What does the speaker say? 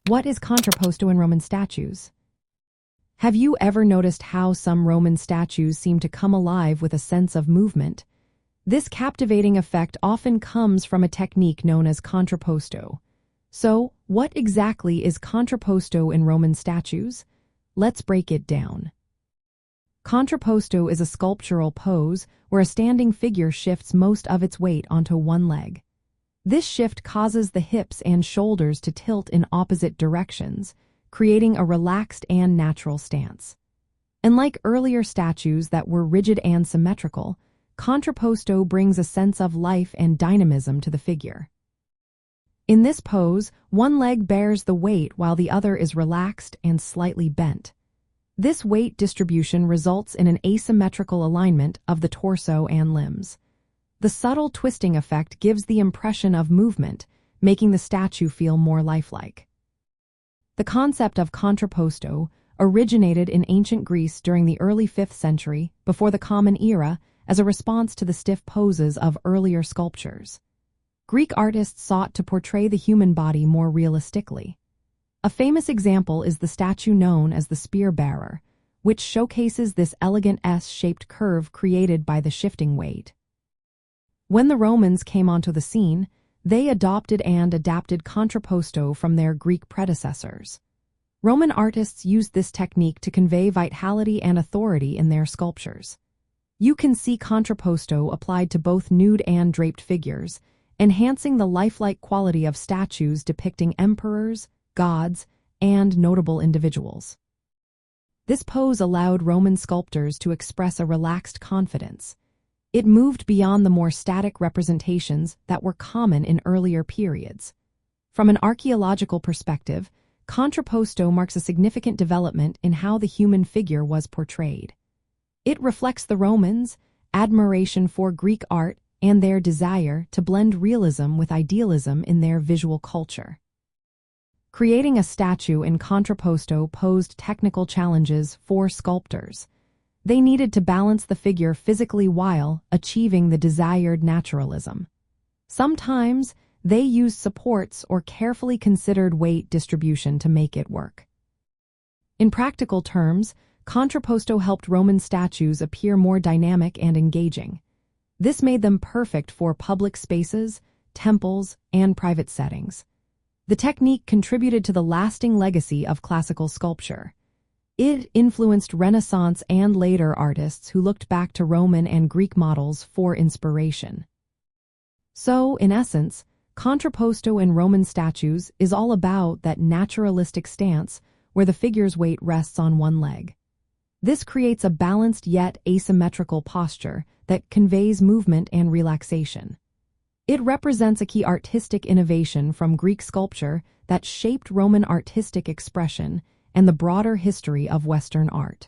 What is contrapposto in Roman statues? Have you ever noticed how some Roman statues seem to come alive with a sense of movement? This captivating effect often comes from a technique known as contrapposto. So, what exactly is contrapposto in Roman statues? Let's break it down. Contrapposto is a sculptural pose where a standing figure shifts most of its weight onto one leg. This shift causes the hips and shoulders to tilt in opposite directions, creating a relaxed and natural stance. Unlike earlier statues that were rigid and symmetrical, contrapposto brings a sense of life and dynamism to the figure. In this pose, one leg bears the weight while the other is relaxed and slightly bent. This weight distribution results in an asymmetrical alignment of the torso and limbs. The subtle twisting effect gives the impression of movement, making the statue feel more lifelike. The concept of contrapposto originated in ancient Greece during the early 5th century, before the Common Era, as a response to the stiff poses of earlier sculptures. Greek artists sought to portray the human body more realistically. A famous example is the statue known as the spear bearer, which showcases this elegant S-shaped curve created by the shifting weight. When the Romans came onto the scene, they adopted and adapted contrapposto from their Greek predecessors. Roman artists used this technique to convey vitality and authority in their sculptures. You can see contrapposto applied to both nude and draped figures, enhancing the lifelike quality of statues depicting emperors, gods, and notable individuals. This pose allowed Roman sculptors to express a relaxed confidence. It moved beyond the more static representations that were common in earlier periods. From an archaeological perspective, contrapposto marks a significant development in how the human figure was portrayed. It reflects the Romans' admiration for Greek art and their desire to blend realism with idealism in their visual culture. Creating a statue in contrapposto posed technical challenges for sculptors. They needed to balance the figure physically while achieving the desired naturalism. Sometimes, they used supports or carefully considered weight distribution to make it work. In practical terms, contrapposto helped Roman statues appear more dynamic and engaging. This made them perfect for public spaces, temples, and private settings. The technique contributed to the lasting legacy of classical sculpture. It influenced Renaissance and later artists who looked back to Roman and Greek models for inspiration. So, in essence, contrapposto in Roman statues is all about that naturalistic stance where the figure's weight rests on one leg. This creates a balanced yet asymmetrical posture that conveys movement and relaxation. It represents a key artistic innovation from Greek sculpture that shaped Roman artistic expression and the broader history of Western art.